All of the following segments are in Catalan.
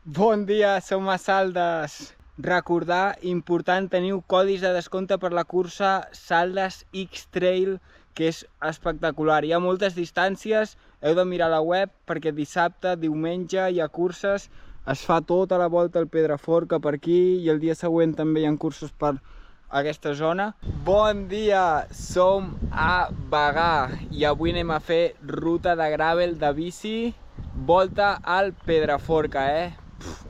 Bon dia, som a Saldes. Recordar, important, teniu codis de descompte per la cursa Saldes X-Trail, que és espectacular. Hi ha moltes distàncies, heu de mirar la web perquè dissabte, diumenge hi ha curses, es fa tota la volta al Pedraforca per aquí i el dia següent també hi ha cursos per aquesta zona. Bon dia, som a Bagà i avui anem a fer ruta de gravel de bici, volta al Pedraforca,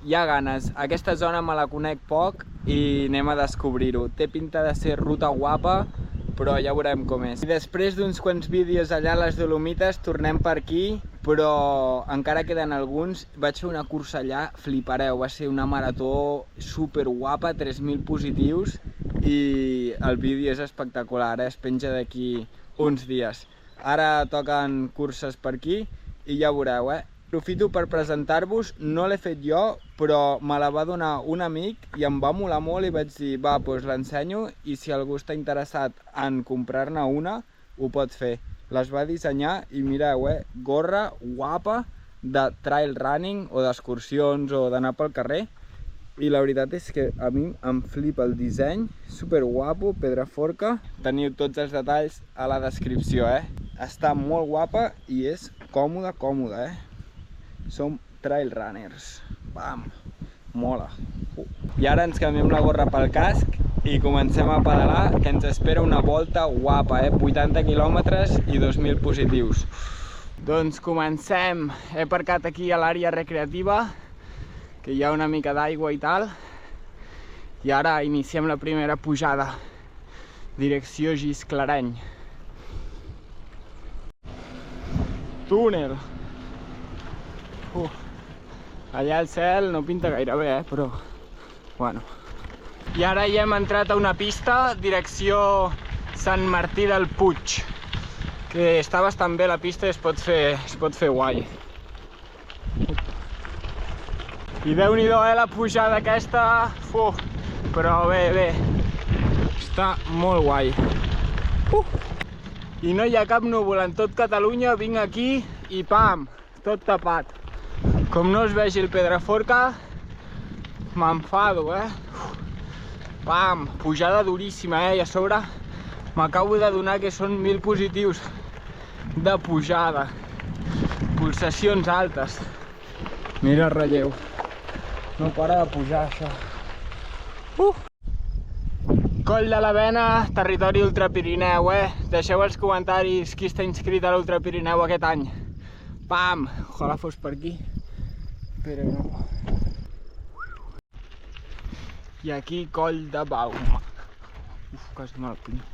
hi ha ganes. Aquesta zona me la conec poc i anem a descobrir-ho. Té pinta de ser ruta guapa, però ja veurem com és. I després d'uns quants vídeos allà a les Dolomites tornem per aquí, però encara queden alguns. Vaig fer una cursa allà, flipareu, va ser una marató super guapa, 3.000 positius i el vídeo és espectacular, es penja d'aquí uns dies. Ara toquen curses per aquí i ja veureu, Aprofito per presentar-vos, no l'he fet jo, però me la va donar un amic i em va molar molt i vaig dir, va, doncs l'ensenyo i si algú està interessat en comprar-ne una, ho pot fer. Les va dissenyar i mireu, gorra guapa de trail running o d'excursions o d'anar pel carrer. I la veritat és que a mi em flipa el disseny, super guapo, Pedraforca. Teniu tots els detalls a la descripció, Està molt guapa i és còmoda, Som trail runners. Bam! Mola. I ara ens canviem la gorra pel casc i comencem a pedalar, que ens espera una volta guapa, 80 quilòmetres i 2.000 positius. Doncs comencem. He aparcat aquí a l'àrea recreativa, que hi ha una mica d'aigua i tal. I ara iniciem la primera pujada. Direcció Gisclareny. Túnel. Allà al cel no pinta gaire bé, però bueno. I ara ja hem entrat a una pista, direcció Sant Martí del Puig, que està bastant bé la pista i es pot fer guai. I Déu-n'hi-do, la pujada aquesta, però bé, està molt guai. I no hi ha cap núvol en tot Catalunya, vinc aquí i pam, tot tapat. Com no es vegi el Pedraforca, m'enfado, Pam, pujada duríssima, I a sobre m'acabo de donar que són 1.000 positius de pujada. Pulsacions altes. Mira el relleu. No para de pujar, això. Coll de la Bena, territori ultrapirineu, Deixeu als comentaris qui està inscrit a l'Ultrapirineu aquest any. Pam! Ojalà fos per aquí. Però no. I aquí Coll de Bauma. Quasi me'l pinyo.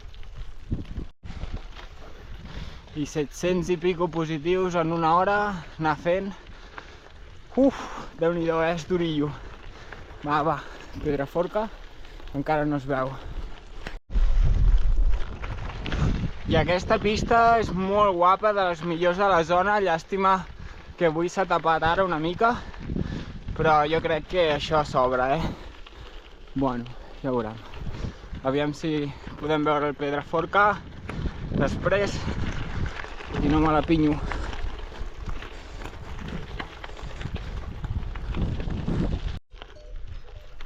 I 700 i pico positius en una hora, anar fent. Déu-n'hi-do, és durillo. Va, Pedraforca, encara no es veu. I aquesta pista és molt guapa, de les millors de la zona, llàstima que avui s'ha tapat ara una mica, però jo crec que això sobra, Bueno, ja veurem. Aviam si podem veure el Pedraforca després i no me la pinyo.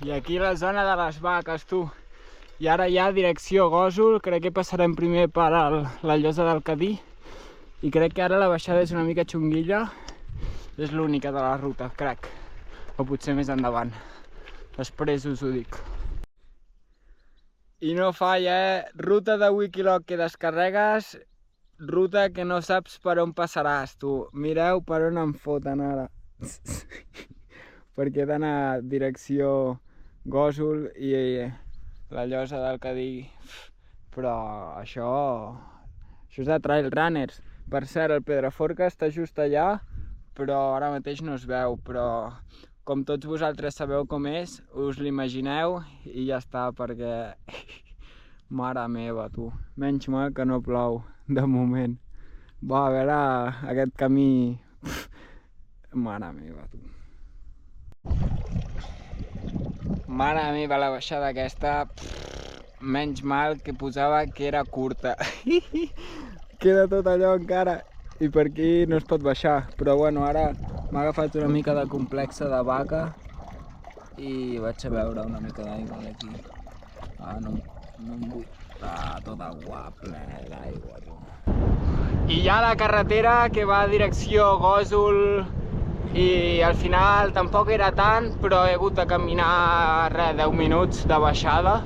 I aquí la zona de les vaques, tu. I ara ja direcció Gósol, crec que passarem primer per la Llosa del Cadí i crec que ara la baixada és una mica xunguilla. És l'única de la ruta, crec. O potser més endavant. Després us ho dic. I no falla, Ruta de Wikiloc que descarregues, ruta que no saps per on passaràs, tu. Mireu per on em foten ara. Perquè he d'anar direcció Gósol i la Llosa del Cadí. Però això és de trail runners. Per cert, el Pedraforca està just allà, però ara mateix no es veu, però com tots vosaltres sabeu com és, us l'imagineu i ja està, perquè mare meva, tu, menys mal que no plou de moment. Va, a veure aquest camí, mare meva, tu. Mare meva, la baixada aquesta, menys mal que posava que era curta. Queda tot allò encara i per aquí no es pot baixar, però bueno, ara M'ha agafat una mica de complexa de vaca i vaig a beure una mica d'aigua d'aquí. No em vull... tot aigua, ple d'aigua, tu. I ja la carretera que va a direcció Gósol, i al final tampoc era tant, però he hagut de caminar 10 minuts de baixada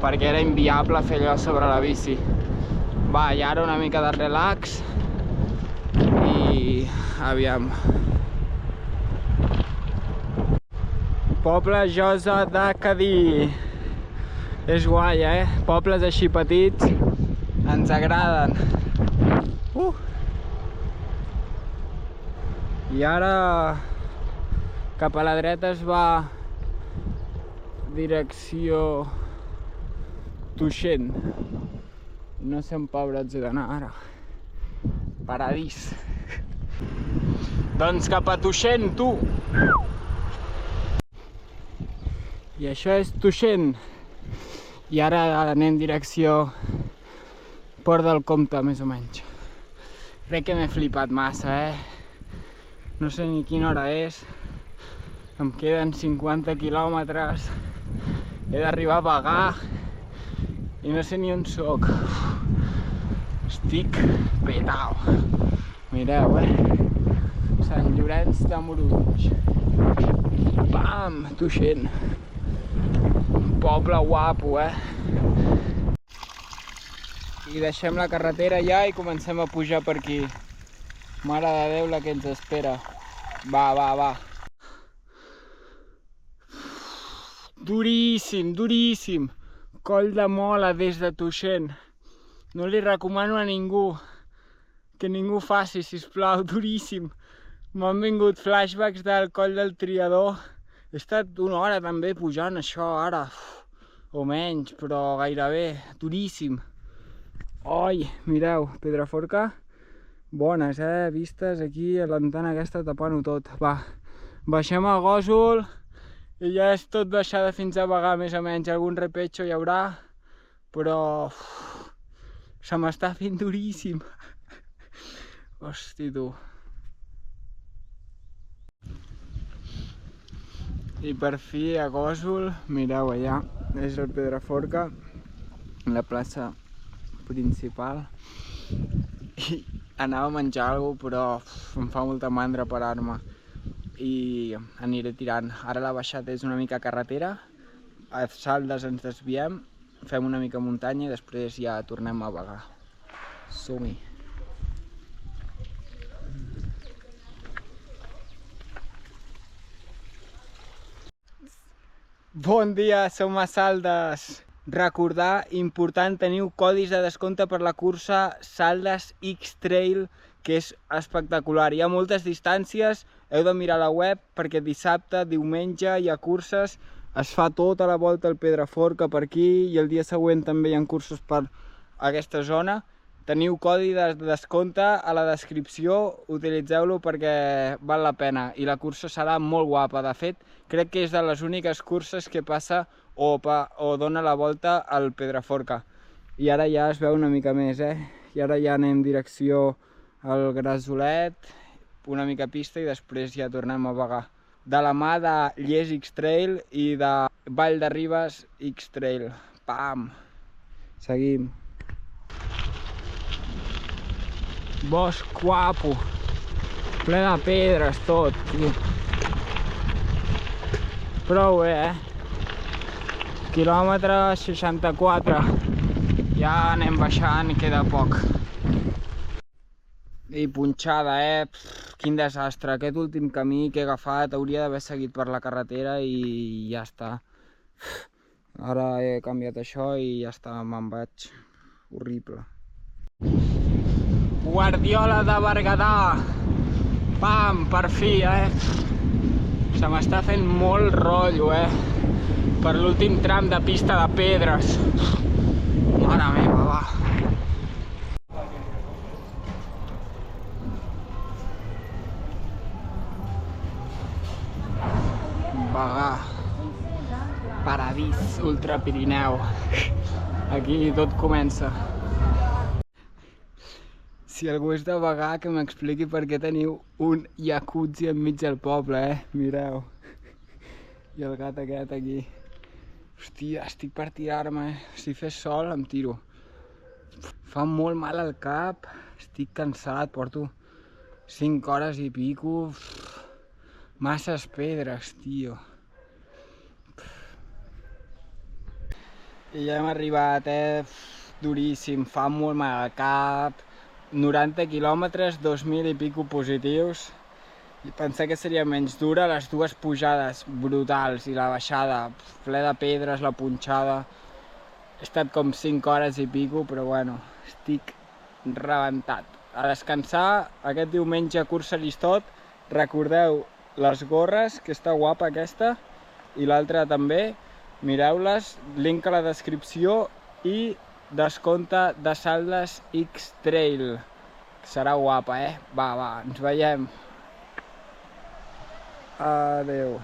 perquè era inviable fer allò sobre la bici. Va, i ara una mica de relax i aviam. Poble Josa de Cadí. És guai, Pobles així petits ens agraden. I ara cap a la dreta es va direcció Tuixén. No sé on pobres he d'anar ara. Paradís. Doncs cap a Tuixén, tu! I això és Tuixén. I ara anem direcció Port del Comte, més o menys. Crec que m'he flipat massa, No sé ni quina hora és. Em queden 50 quilòmetres. He d'arribar a Bagà i no sé ni on soc. Estic petau. Mireu, Sant Llorenç de Morunys. Pam! Tuixén. Poble guapo, I deixem la carretera ja i comencem a pujar per aquí. Mare de Déu la que ens espera. Va. Duríssim, duríssim. Coll de mola des de Tuixén. No li recomano a ningú que ningú faci, sisplau, duríssim. M'han vingut flashbacks del Coll del Triador. He estat una hora també pujant això ara, o menys, però gairebé, duríssim. Oi, mireu, Pedraforca, bones, vistes aquí a l'antena aquesta tapant-ho tot. Va, baixem a Gósol i ja és tot baixada fins a Bagà, més o menys. Algun repetxo hi haurà, però se m'està fent duríssim. Hosti, tu. I per fi a Gósol, mireu allà, és el Pedraforca, la plaça principal. I anava a menjar alguna cosa, però em fa molta mandra parar-me i aniré tirant. Ara la baixada és una mica carretera, a Saldes ens desviem, fem una mica muntanya i després ja tornem a Bagà. Som-hi! Bon dia, som a Saldes. Recordar, important, teniu codis de descompte per la cursa Saldes X-Trail, que és espectacular. Hi ha moltes distàncies, heu de mirar la web perquè dissabte, diumenge hi ha curses, es fa tota la volta al Pedraforca per aquí i el dia següent també hi ha cursos per aquesta zona. Teniu codi de descompte a la descripció, utilitzeu-lo perquè val la pena i la cursa serà molt guapa. De fet, crec que és de les úniques curses que passa o dona la volta al Pedraforca. I ara ja es veu una mica més, I ara ja anem direcció al Grasolet, una mica pista i després ja tornem a Bagà. De la mà de Lles X-Trail i de Vall de Ribes X-Trail. Pam! Seguim. Bosc guapo, ple de pedres tot, tio. Prou bé, Quilòmetre 64. Ja anem baixant i queda poc. I punxada, Quin desastre. Aquest últim camí que he agafat hauria d'haver seguit per la carretera i ja està. Ara he canviat això i ja està, me'n vaig. Horrible. Guardiola de Berguedà. Pam, per fi, Se m'està fent molt rotllo, per l'últim tram de pista de pedres. Mare meva, va. Bagà. Paradís, Ultra Pirineu. Aquí tot comença. Si algú és de Bagà, que m'expliqui per què teniu un jacuzzi enmig del poble, Mireu. I el gat aquest aquí. Hòstia, estic per tirar-me, Si fes sol em tiro. Fa molt mal al cap, estic cansat, porto 5 hores i pico. Masses pedres, tio. I ja hem arribat, Duríssim, fa molt mal al cap. 90 quilòmetres, 2.000 i pico positius. I pensar que seria menys dura, les dues pujades brutals i la baixada ple de pedres, la punxada. He estat com 5 hores i pico, però bueno, estic rebentat. A descansar, aquest diumenge cursa Llistot. Recordeu les gorres, que està guapa aquesta, i l'altra també. Mireu-les, link a la descripció i descompte de Saldes X-Trail. Serà guapa, Va, ens veiem. Adeu.